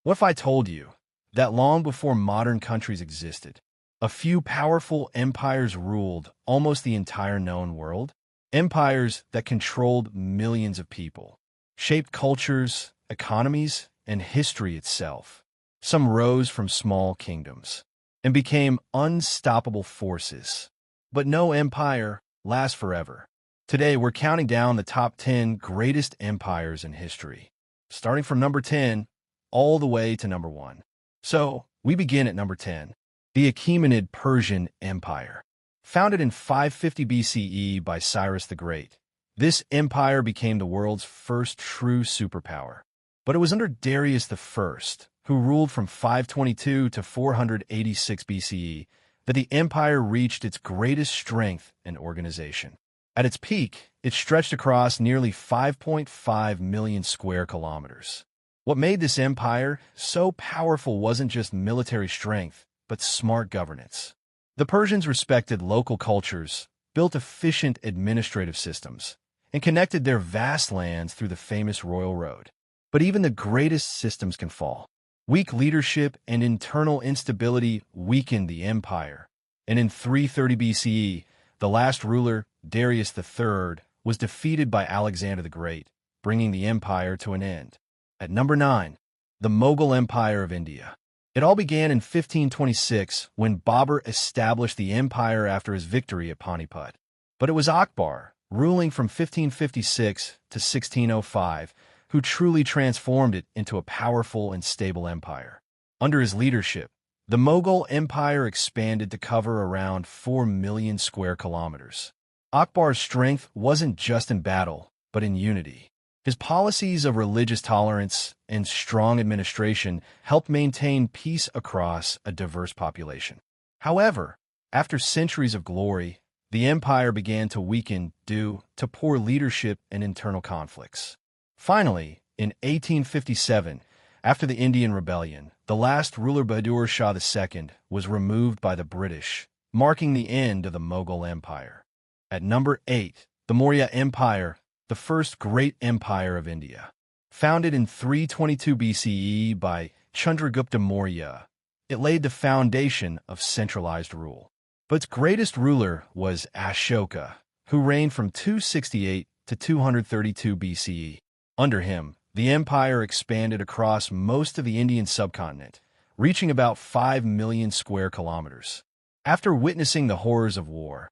What if I told you that long before modern countries existed, a few powerful empires ruled almost the entire known world? Empires that controlled millions of people, shaped cultures, economies, and history itself. Some rose from small kingdoms and became unstoppable forces. But no empire lasts forever. Today, we're counting down the top 10 greatest empires in history, starting from number 10 all the way to number 1. So, we begin at number 10, the Achaemenid Persian Empire. Founded in 550 BCE by Cyrus the Great, this empire became the world's first true superpower. But it was under Darius I, who ruled from 522 to 486 BCE, that the empire reached its greatest strength and organization. At its peak, it stretched across nearly 5.5 million square kilometers. What made this empire so powerful wasn't just military strength, but smart governance. The Persians respected local cultures, built efficient administrative systems, and connected their vast lands through the famous Royal Road. But even the greatest systems can fall. Weak leadership and internal instability weakened the empire. And in 330 BCE, the last ruler, Darius III, was defeated by Alexander the Great, bringing the empire to an end. At number 9, the Mughal Empire of India. It all began in 1526 when Babur established the empire after his victory at Panipat. But it was Akbar, ruling from 1556 to 1605, who truly transformed it into a powerful and stable empire. Under his leadership, the Mughal Empire expanded to cover around 4 million square kilometers. Akbar's strength wasn't just in battle, but in unity. His policies of religious tolerance and strong administration helped maintain peace across a diverse population. However, after centuries of glory, the empire began to weaken due to poor leadership and internal conflicts. Finally, in 1857, after the Indian Rebellion, the last ruler Bahadur Shah II was removed by the British, marking the end of the Mughal Empire. At number 8, the Maurya Empire, the first great empire of India. Founded in 322 BCE by Chandragupta Maurya, it laid the foundation of centralized rule. But its greatest ruler was Ashoka, who reigned from 268 to 232 BCE. Under him, the empire expanded across most of the Indian subcontinent, reaching about 5 million square kilometers. After witnessing the horrors of war,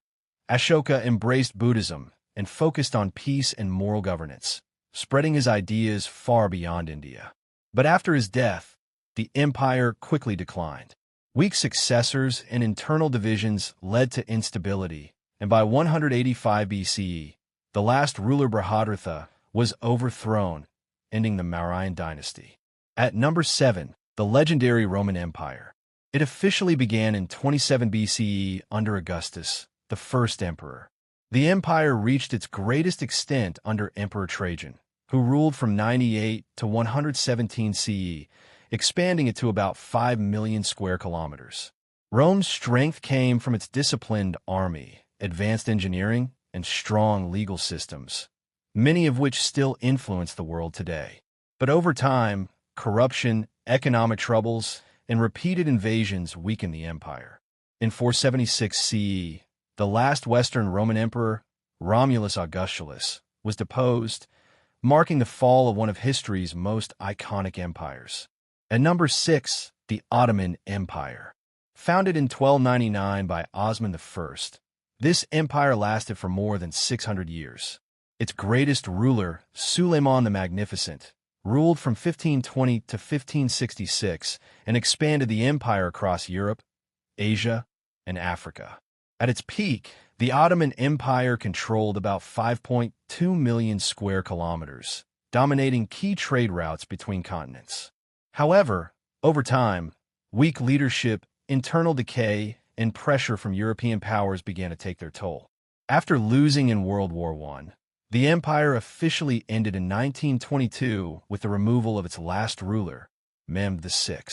Ashoka embraced Buddhism and focused on peace and moral governance, spreading his ideas far beyond India. But after his death, the empire quickly declined. Weak successors and internal divisions led to instability, and by 185 BCE, the last ruler Brihadratha was overthrown, ending the Mauryan dynasty. At number 7, the legendary Roman Empire. It officially began in 27 BCE under Augustus, the first emperor. The empire reached its greatest extent under Emperor Trajan, who ruled from 98 to 117 CE, expanding it to about 5 million square kilometers. Rome's strength came from its disciplined army, advanced engineering, and strong legal systems, many of which still influence the world today. But over time, corruption, economic troubles, and repeated invasions weakened the empire. In 476 CE, the last Western Roman emperor, Romulus Augustulus, was deposed, marking the fall of one of history's most iconic empires. At number 6, the Ottoman Empire. Founded in 1299 by Osman I, this empire lasted for more than 600 years. Its greatest ruler, Suleiman the Magnificent, ruled from 1520 to 1566 and expanded the empire across Europe, Asia, and Africa. At its peak, the Ottoman Empire controlled about 5.2 million square kilometers, dominating key trade routes between continents. However, over time, weak leadership, internal decay, and pressure from European powers began to take their toll. After losing in World War I, the empire officially ended in 1922 with the removal of its last ruler, Mehmed VI.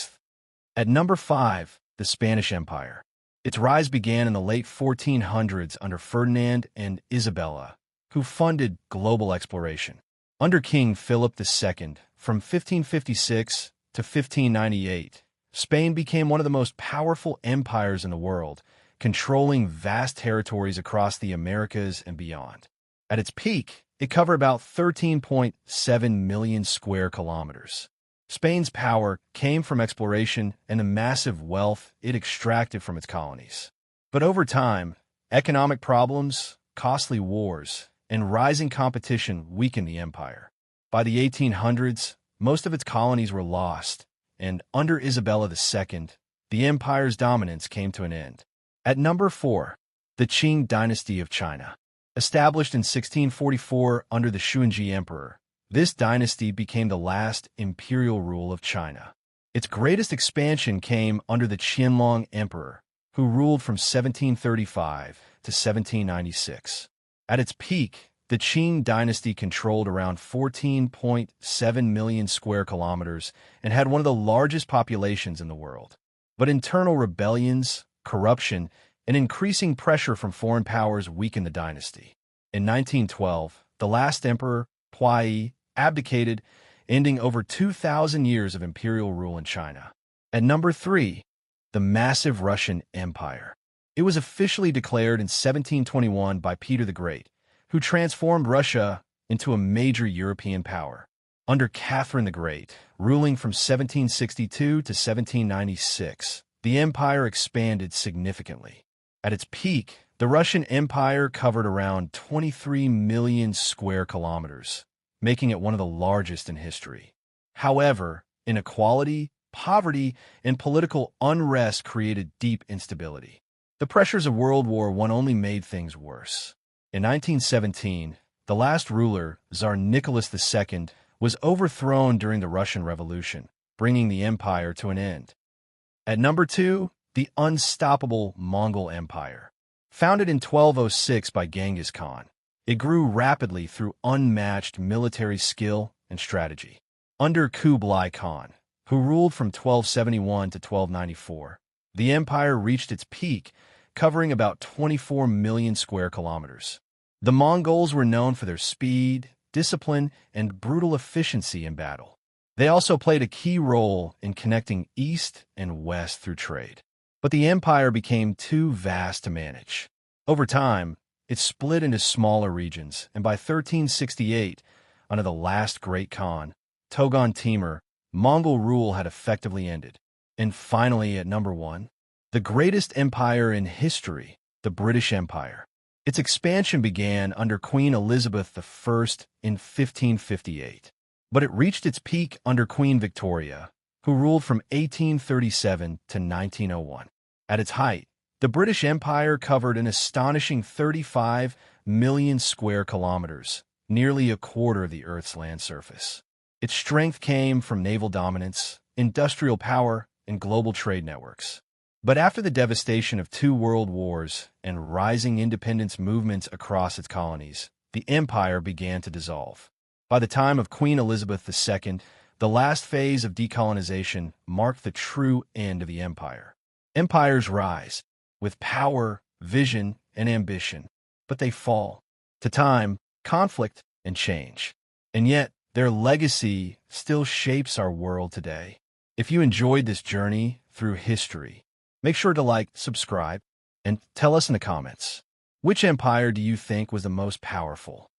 At number 5, the Spanish Empire. Its rise began in the late 1400s under Ferdinand and Isabella, who funded global exploration. Under King Philip II, from 1556 to 1598, Spain became one of the most powerful empires in the world, controlling vast territories across the Americas and beyond. At its peak, it covered about 13.7 million square kilometers. Spain's power came from exploration and the massive wealth it extracted from its colonies. But over time, economic problems, costly wars, and rising competition weakened the empire. By the 1800s, most of its colonies were lost, and under Isabella II, the empire's dominance came to an end. At number 4, the Qing Dynasty of China. Established in 1644 under the Xuanji Emperor, this dynasty became the last imperial rule of China. Its greatest expansion came under the Qianlong Emperor, who ruled from 1735 to 1796. At its peak, the Qing dynasty controlled around 14.7 million square kilometers and had one of the largest populations in the world. But internal rebellions, corruption, and increasing pressure from foreign powers weakened the dynasty. In 1912, the last emperor, Huai, abdicated, ending over 2,000 years of imperial rule in China. At number 3, the massive Russian Empire. It was officially declared in 1721 by Peter the Great, who transformed Russia into a major European power. Under Catherine the Great, ruling from 1762 to 1796, the empire expanded significantly. At its peak, the Russian Empire covered around 23 million square kilometers, making it one of the largest in history. However, inequality, poverty, and political unrest created deep instability. The pressures of World War I only made things worse. In 1917, the last ruler, Tsar Nicholas II, was overthrown during the Russian Revolution, bringing the empire to an end. At number 2, the unstoppable Mongol Empire. Founded in 1206 by Genghis Khan, it grew rapidly through unmatched military skill and strategy. Under Kublai Khan, who ruled from 1271 to 1294, the empire reached its peak, covering about 24 million square kilometers. The Mongols were known for their speed, discipline, and brutal efficiency in battle. They also played a key role in connecting east and west through trade. But the empire became too vast to manage. Over time, it split into smaller regions, and by 1368, under the last great Khan, Togon Timur, Mongol rule had effectively ended. And finally, at number 1, the greatest empire in history, the British Empire. Its expansion began under Queen Elizabeth I in 1558, but it reached its peak under Queen Victoria, who ruled from 1837 to 1901. At its height, the British Empire covered an astonishing 35 million square kilometers, nearly a quarter of the Earth's land surface. Its strength came from naval dominance, industrial power, and global trade networks. But after the devastation of 2 world wars and rising independence movements across its colonies, the empire began to dissolve. By the time of Queen Elizabeth II, the last phase of decolonization marked the true end of the empire. Empires rise, with power, vision, and ambition, but they fall to time, conflict, and change. And yet, their legacy still shapes our world today. If you enjoyed this journey through history, make sure to like, subscribe, and tell us in the comments, which empire do you think was the most powerful?